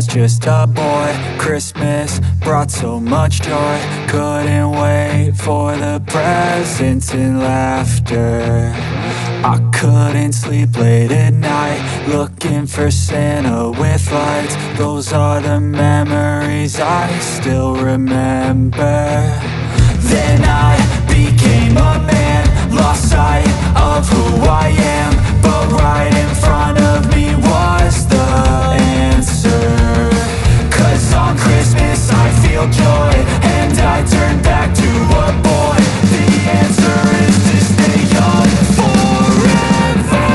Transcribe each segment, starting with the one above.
was just a boy, Christmas brought so much joy. Couldn't wait for the presents and laughter. I couldn't sleep late at night, looking for Santa with lights. Those are the memories I still remember. Then I became a man, lost sight of who I am. But right in front of me was the answer. 'Cause on Christmas I feel joy, and I turn back to a boy. The answer is to stay young forever.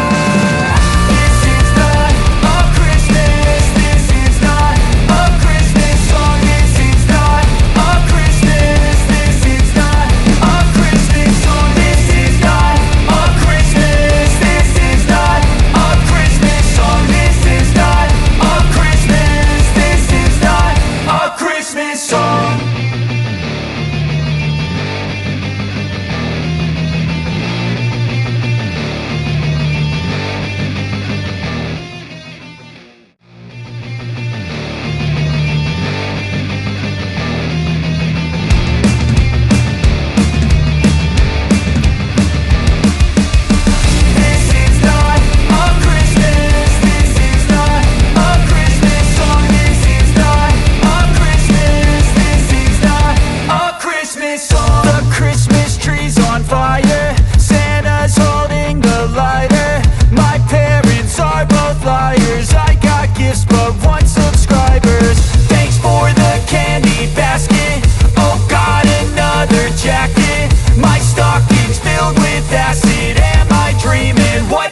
This is not a Christmas, this is not a Christmas song. This is not a Christmas, this is not a Christmas song. This is not a Christmas, this is not a Christmas song. This is not a Christmas, this is not a Christmas song.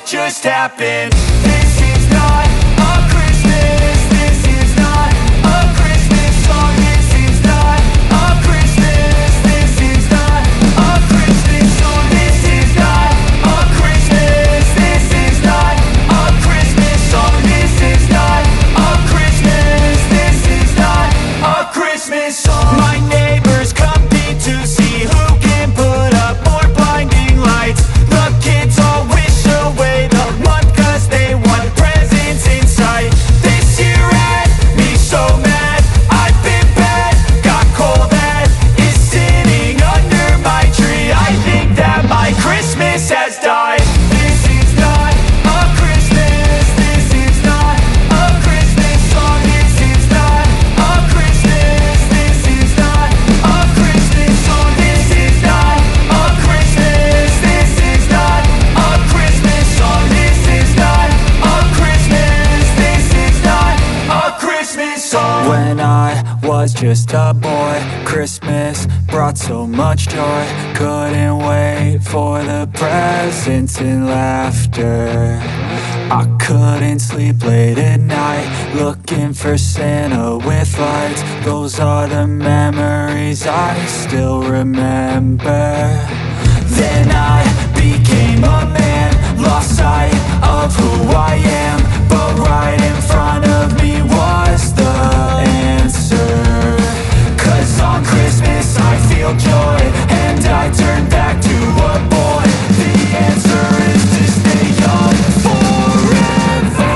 Just happened. This is not a Christmas, this is not a Christmas song. This is not a Christmas, this is not a Christmas song. This is not a Christmas, this is not a Christmas song. This is not a Christmas, this is not a Christmas song. My neighbors compete to see who can put up more blinding lights. The kids all wish away the month 'cause they want presents in sight. This year had me so mad, I've been bad, got coal that is sitting under my tree. I think that my Christmas has died. This is not a Christmas, this is not a Christmas song. This is not a Christmas, this is not a Christmas song. This is not a Christmas, this is not a Christmas song. This is not a Christmas, this is not a Christmas song. When I was just a boy, Christmas brought so much joy. Couldn't wait for the presents and laughter. I couldn't sleep late at night, looking for Santa with lights. Those are the memories I still remember. Then I became a man, lost sight of who I am. But right in front of me was the answer. 'Cause on Christmas I feel joy, and I turn back to a boy. The answer is to stay young forever.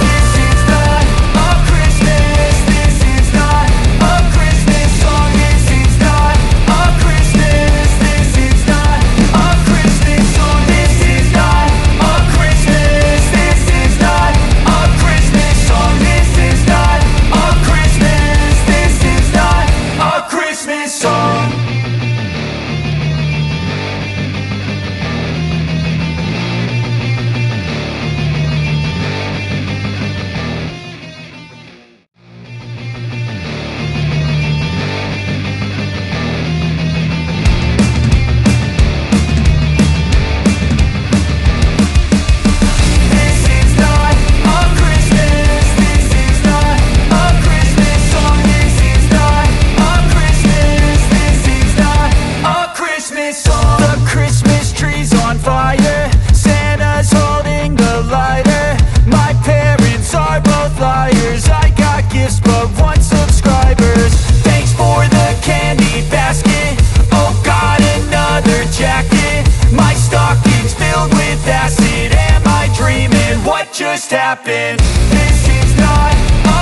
This is not a Christmas, this is not a Christmas song. This is not a Christmas, this is not a Christmas song. This is not a Christmas, this is not a Christmas song. This is not a Christmas, this is not a Christmas song. This is not a Christmas, this is not a Christmas song. This is not a Christmas, this is not a Christmas song. The Christmas tree's on fire, Santa's holding the lighter. My parents are both liars, I got gifts but one subscribers. Thanks for the candy basket, oh got another jacket. My stocking's filled with acid, am I dreaming? What just happened? This is not a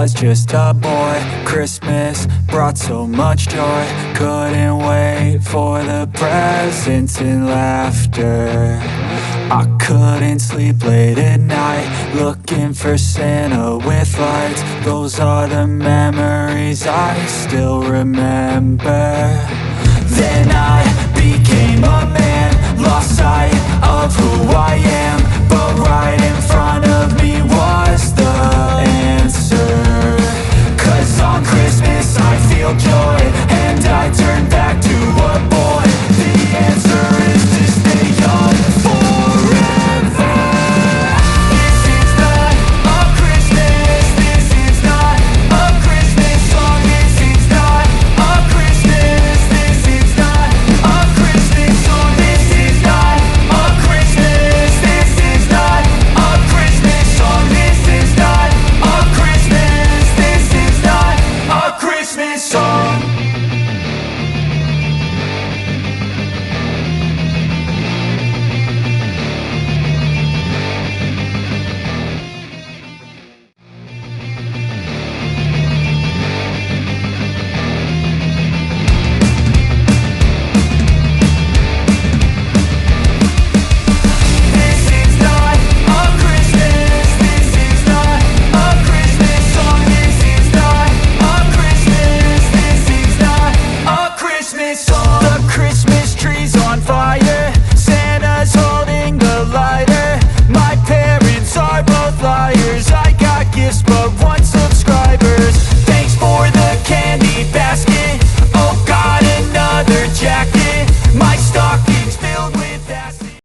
was just a boy. Christmas brought so much joy. Couldn't wait for the presents and laughter. I couldn't sleep late at night, looking for Santa with lights. Those are the memories I still remember. Then I became a